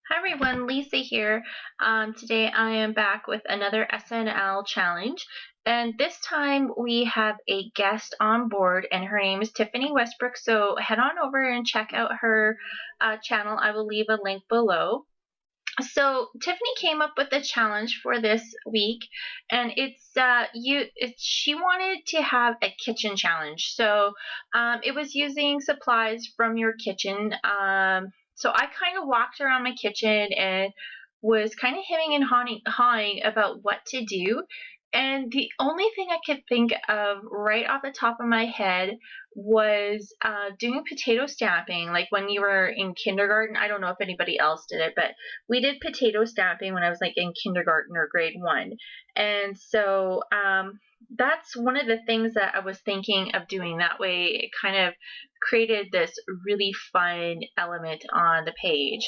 Hi everyone, Lisa here. Today I am back with another SNL challenge, and this time we have a guest on board, and her name is Tiffany Westbrook. So head on over and check out her channel. I will leave a link below. So Tiffany came up with a challenge for this week, and she wanted to have a kitchen challenge. So it was using supplies from your kitchen. So I kind of walked around my kitchen and was kind of hemming and hawing about what to do. And the only thing I could think of right off the top of my head was doing potato stamping, like when you were in kindergarten. I don't know if anybody else did it, but we did potato stamping when I was like in kindergarten or grade 1. And so that's one of the things that I was thinking of doing. That way it kind of created this really fun element on the page.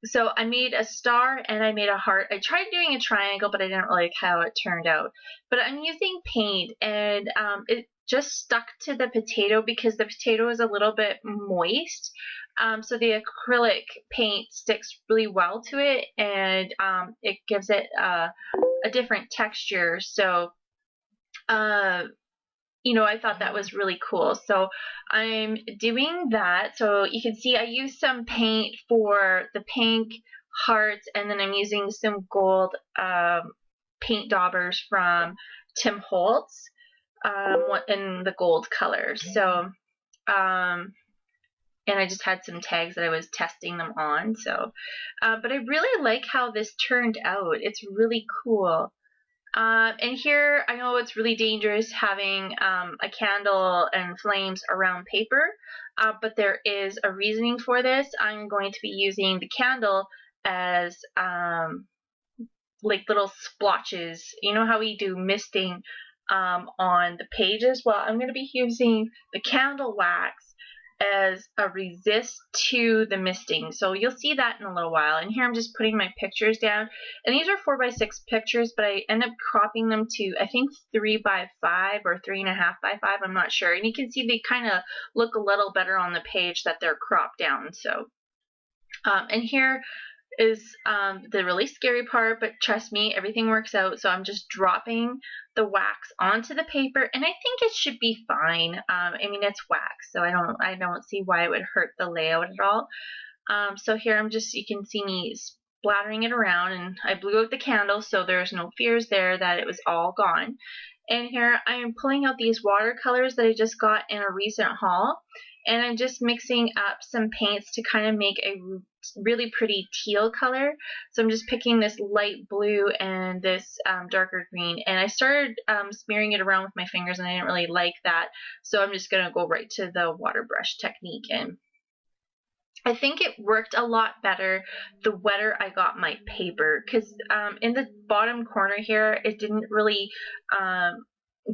So I made a star and I made a heart. I tried doing a triangle, but I didn't like how it turned out. But I'm using paint, and it just stuck to the potato because the potato is a little bit moist. So the acrylic paint sticks really well to it, and it gives it a different texture. So I thought that was really cool. So I'm doing that. So you can see I used some paint for the pink hearts, and then I'm using some gold paint daubers from Tim Holtz in the gold color. So and I just had some tags that I was testing them on. So but I really like how this turned out. It's really cool. And here, I know it's really dangerous having a candle and flames around paper, but there is a reasoning for this. I'm going to be using the candle as like little splotches. You know how we do misting on the pages? Well, I'm going to be using the candle wax as a resist to the misting. So you'll see that in a little while. And here I'm just putting my pictures down. And these are 4x6 pictures, but I end up cropping them to, I think, 3x5 or 3.5x5. I'm not sure. And you can see they kind of look a little better on the page that they're cropped down. So, and here is the really scary part, but trust me, everything works out. So I'm just dropping the wax onto the paper, and I think it should be fine. I mean, it's wax, so I don't see why it would hurt the layout at all. So here you can see me splattering it around, and I blew out the candle, so there's no fears there that it was all gone. And here I am pulling out these watercolors that I just got in a recent haul, and I'm just mixing up some paints to kind of make a really pretty teal color. So I'm just picking this light blue and this darker green, and I started smearing it around with my fingers, and I didn't really like that, so I'm just going to go right to the water brush technique. And I think it worked a lot better the wetter I got my paper, because in the bottom corner here it didn't really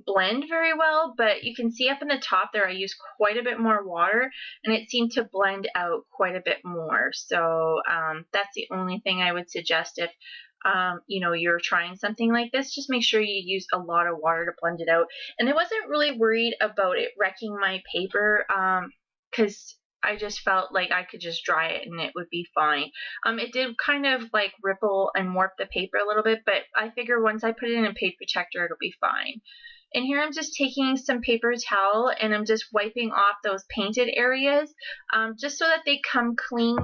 blend very well, but you can see up in the top there I used quite a bit more water, and it seemed to blend out quite a bit more. So that's the only thing I would suggest if you're trying something like this. Just make sure you use a lot of water to blend it out. And I wasn't really worried about it wrecking my paper because I just felt like I could just dry it and it would be fine. It did kind of like ripple and warp the paper a little bit, but I figure once I put it in a paper protector, it'll be fine. And here I'm just taking some paper towel and I'm just wiping off those painted areas just so that they come clean,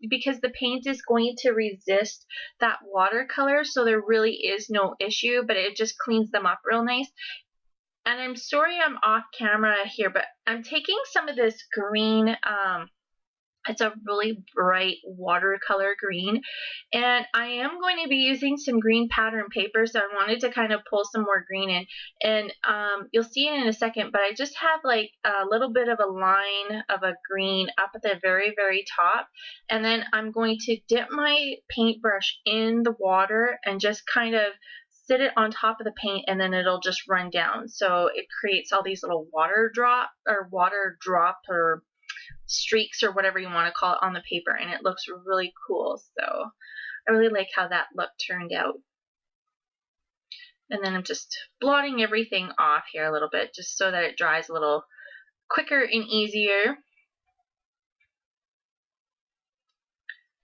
because the paint is going to resist that watercolor, so there really is no issue, but it just cleans them up real nice. And I'm sorry I'm off camera here, but I'm taking some of this green, it's a really bright watercolor green, and I am going to be using some green pattern paper, so I wanted to kind of pull some more green in, and you'll see it in a second, but I just have like a little bit of a line of a green up at the very, very top, and then I'm going to dip my paintbrush in the water and just kind of sit it on top of the paint, and then it'll just run down. So it creates all these little water drop or streaks or whatever you want to call it on the paper, and it looks really cool. So I really like how that look turned out. And then I'm just blotting everything off here a little bit just so that it dries a little quicker and easier.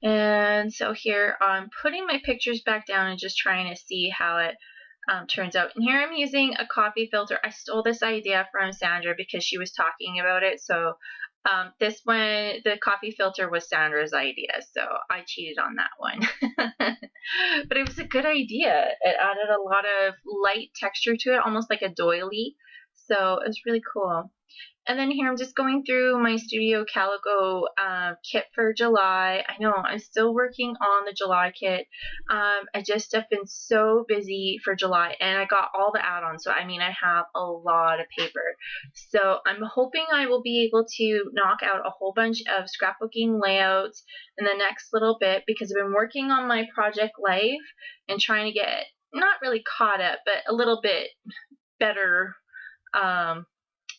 And so here I'm putting my pictures back down and just trying to see how it turns out. And here I'm using a coffee filter. I stole this idea from Sandra because she was talking about it. So this one, the coffee filter was Sandra's idea, so I cheated on that one. But it was a good idea. It added a lot of light texture to it, almost like a doily. So it was really cool. And then here I'm just going through my Studio Calico kit for July. I know I'm still working on the July kit. I just have been so busy for July, and I got all the add-ons. So I mean, I have a lot of paper. So I'm hoping I will be able to knock out a whole bunch of scrapbooking layouts in the next little bit, because I've been working on my project life and trying to get not really caught up, but a little bit better.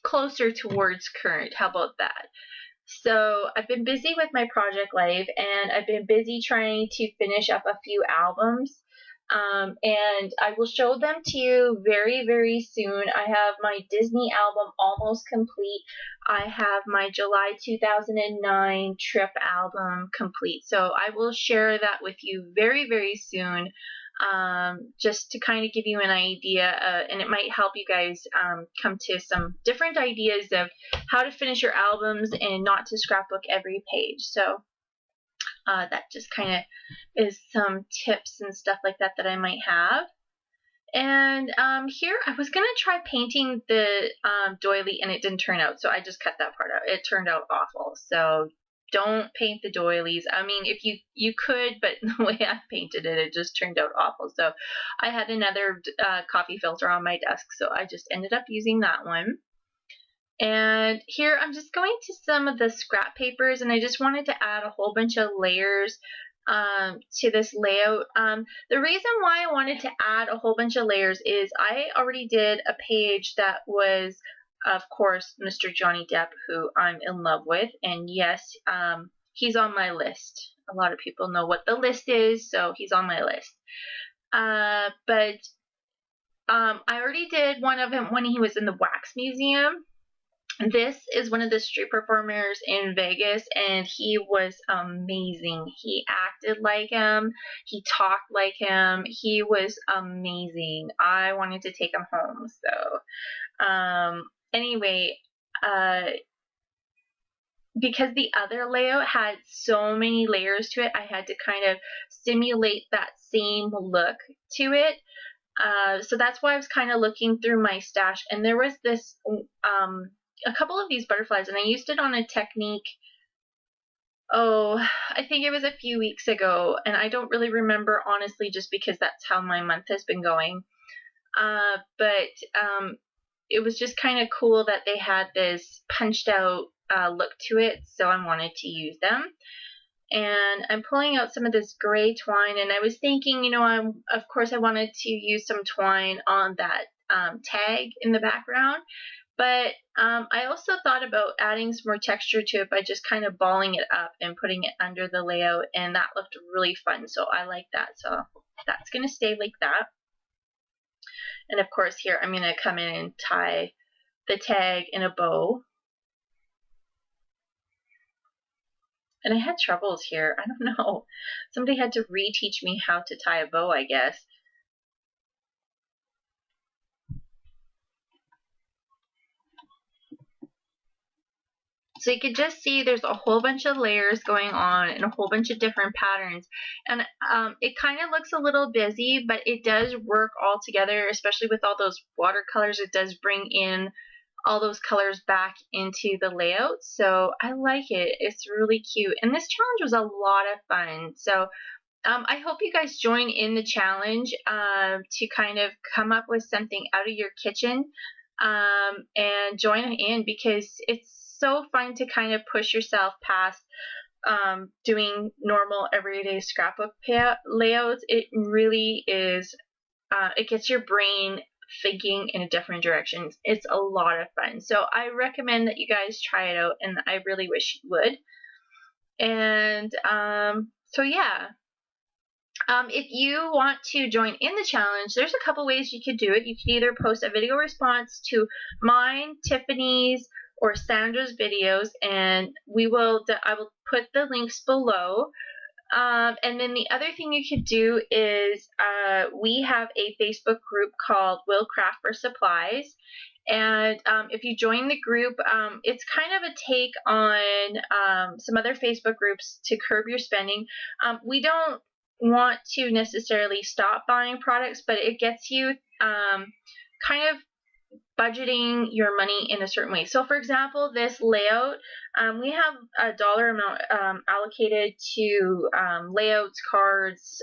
Closer towards current. How about that? So I've been busy with my project life, and I've been busy trying to finish up a few albums. And I will show them to you very, very soon. I have my Disney album almost complete. I have my July 2009 trip album complete. So I will share that with you very, very soon. Just to kind of give you an idea, and it might help you guys come to some different ideas of how to finish your albums and not to scrapbook every page. So that just kind of is some tips and stuff like that that I might have. And here I was going to try painting the doily, and it didn't turn out, so I just cut that part out. It turned out awful. So don't paint the doilies. I mean, if you could, but the way I painted it, it just turned out awful. So I had another coffee filter on my desk, so I just ended up using that one. And here I'm just going to some of the scrap papers, and I just wanted to add a whole bunch of layers to this layout. The reason why I wanted to add a whole bunch of layers is I already did a page that was, of course, Mr. Johnny Depp, who I'm in love with, and yes, he's on my list. A lot of people know what the list is, so he's on my list. But I already did one of him when he was in the Wax Museum. This is one of the street performers in Vegas, and he was amazing. He acted like him. He talked like him. He was amazing. I wanted to take him home. So anyway, because the other layout had so many layers to it, I had to kind of simulate that same look to it. So that's why I was kind of looking through my stash, and there was this a couple of these butterflies, and I used it on a technique, I think it was a few weeks ago, and I don't really remember, honestly, just because that's how my month has been going. But it was just kind of cool that they had this punched out look to it, so I wanted to use them. And I'm pulling out some of this gray twine, and I was thinking, you know, of course I wanted to use some twine on that tag in the background. But I also thought about adding some more texture to it by just kind of balling it up and putting it under the layout, and that looked really fun, so I like that. So that's going to stay like that. And of course here I'm going to come in and tie the tag in a bow. And I had troubles here. I don't know. Somebody had to reteach me how to tie a bow, I guess. So you can just see there's a whole bunch of layers going on and a whole bunch of different patterns. And it kind of looks a little busy, but it does work all together, especially with all those watercolors. It does bring in all those colors back into the layout. So I like it. It's really cute. And this challenge was a lot of fun. So I hope you guys join in the challenge to kind of come up with something out of your kitchen and join in, because it's so fun to kind of push yourself past doing normal everyday scrapbook layouts. It really is, it gets your brain thinking in a different direction. It's a lot of fun. So I recommend that you guys try it out, and I really wish you would. And so yeah. If you want to join in the challenge, there's a couple ways you could do it. You could either post a video response to mine, Tiffany's, or Sandra's videos, and I will put the links below. And then the other thing you could do is we have a Facebook group called Will Craft for Supplies. And if you join the group, it's kind of a take on some other Facebook groups to curb your spending. We don't want to necessarily stop buying products, but it gets you kind of budgeting your money in a certain way. So for example, this layout, we have a dollar amount allocated to layouts, cards,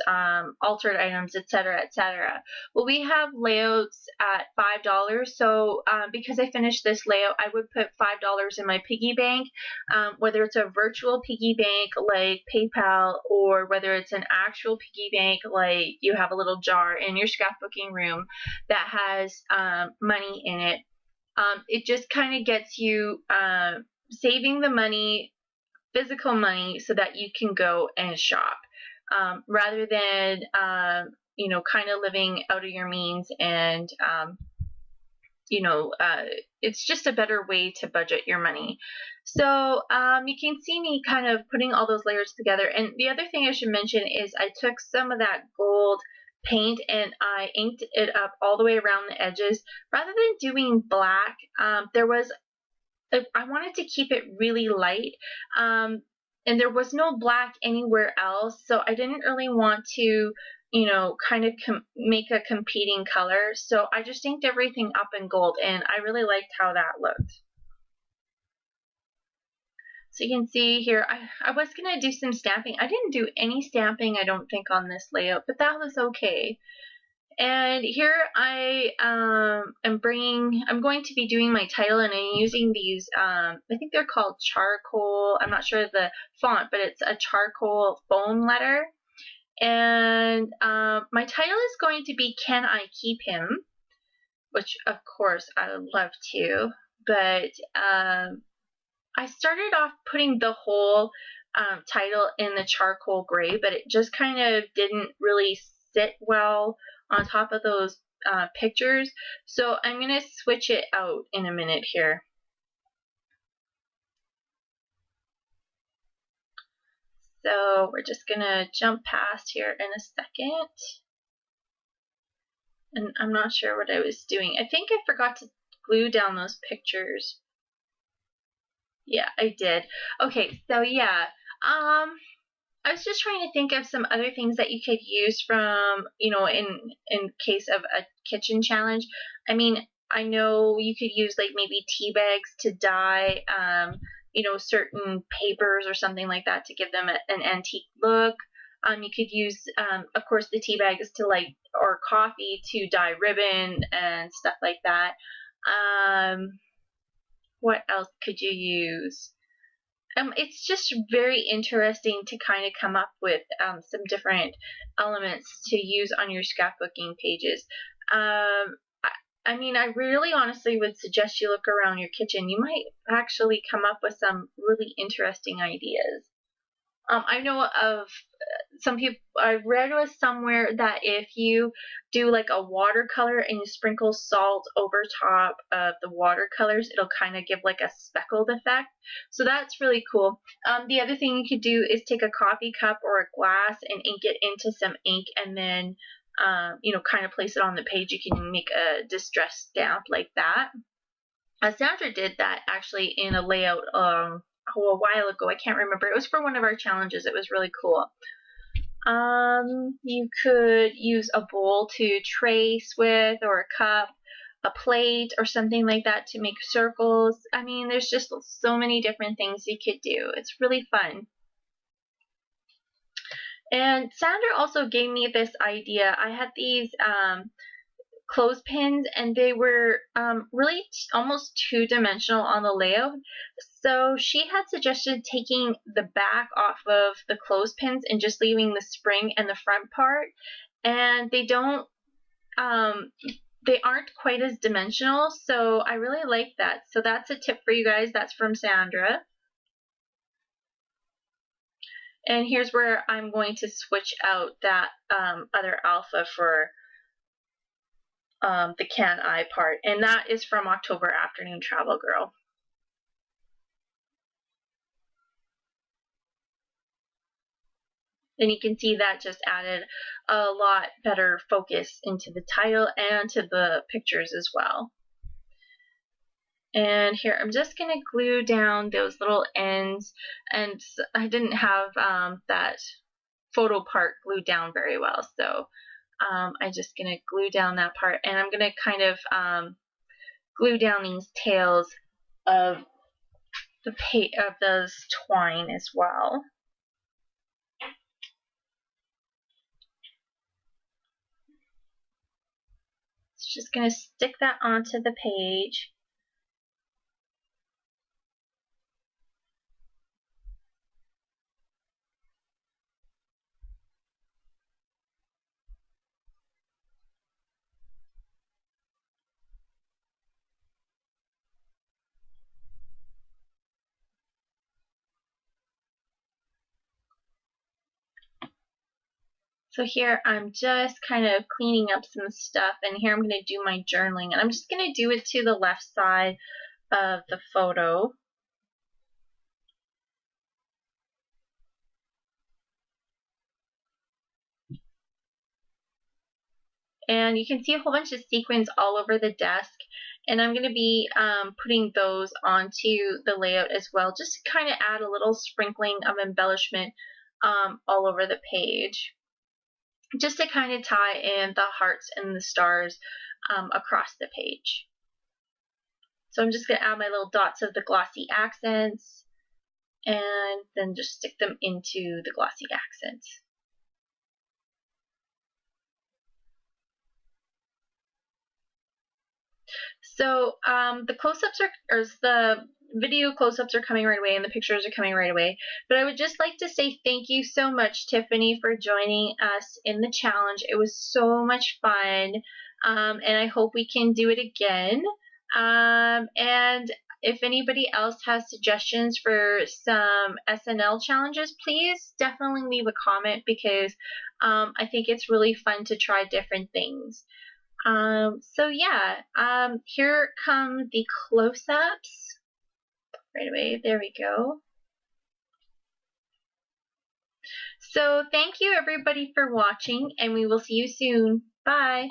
altered items, etc., etc. Well, we have layouts at $5. So because I finished this layout, I would put $5 in my piggy bank, whether it's a virtual piggy bank like PayPal, or whether it's an actual piggy bank like you have a little jar in your scrapbooking room that has money in it. It just kind of gets you saving the money, physical money, so that you can go and shop rather than kind of living out of your means. And it's just a better way to budget your money. So you can see me kind of putting all those layers together. And the other thing I should mention is I took some of that gold paint and I inked it up all the way around the edges. Rather than doing black, I wanted to keep it really light, and there was no black anywhere else, so I didn't really want to kind of make a competing color. So I just inked everything up in gold, and I really liked how that looked. So you can see here, I was going to do some stamping. I didn't do any stamping, I don't think, on this layout, but that was okay. And here I am I'm going to be doing my title, and I'm using these, I think they're called charcoal, I'm not sure the font, but it's a charcoal foam letter. And my title is going to be Can I Keep Him? Which of course I would love to, but I started off putting the whole title in the charcoal gray, but it just kind of didn't really sit well on top of those pictures. So I'm going to switch it out in a minute here. So we're just going to jump past here in a second. And I'm not sure what I was doing. I think I forgot to glue down those pictures. Yeah, I did. Okay, so yeah, I was just trying to think of some other things that you could use from, in case of a kitchen challenge. I mean, I know you could use like maybe tea bags to dye, certain papers or something like that to give them an antique look. You could use, of course, the tea bags or coffee to dye ribbon and stuff like that. What else could you use? It's just very interesting to kind of come up with some different elements to use on your scrapbooking pages. I mean, I really honestly would suggest you look around your kitchen. You might actually come up with some really interesting ideas. I know of some people, I read was somewhere that if you do like a watercolor and you sprinkle salt over top of the watercolors, it'll kind of give like a speckled effect. So that's really cool. The other thing you could do is take a coffee cup or a glass and ink it into some ink, and then kind of place it on the page. You can make a distress stamp like that. Sandra did that actually in a layout a while ago. I can't remember. It was for one of our challenges. It was really cool. You could use a bowl to trace with, or a cup, a plate, or something like that to make circles. I mean, there's just so many different things you could do. It's really fun. And Sandra also gave me this idea. I had these clothespins, and they were really almost two-dimensional on the layout. So she had suggested taking the back off of the clothespins and just leaving the spring and the front part. And they aren't quite as dimensional, so I really like that. So that's a tip for you guys. That's from Sandra. And here's where I'm going to switch out that other alpha for the Can I part, and that is from October Afternoon Travel Girl. And you can see that just added a lot better focus into the title and to the pictures as well. And here I'm just going to glue down those little ends, and I didn't have that photo part glued down very well, so I'm just going to glue down that part, and I'm going to kind of glue down these tails of those twine as well. Just going to stick that onto the page. So here I'm just kind of cleaning up some stuff, and here I'm going to do my journaling, and I'm just going to do it to the left side of the photo. And you can see a whole bunch of sequins all over the desk, and I'm going to be putting those onto the layout as well, just to kind of add a little sprinkling of embellishment all over the page, just to kind of tie in the hearts and the stars across the page. So I'm just going to add my little dots of the glossy accents, and then just stick them into the glossy accents. So the close-ups or the video close-ups are coming right away, and the pictures are coming right away. But I would just like to say thank you so much, Tiffany, for joining us in the challenge. It was so much fun, and I hope we can do it again. And if anybody else has suggestions for some SNL challenges, please definitely leave a comment, because I think it's really fun to try different things. So yeah, here come the close-ups right away. There we go. So thank you everybody for watching, and we will see you soon. Bye.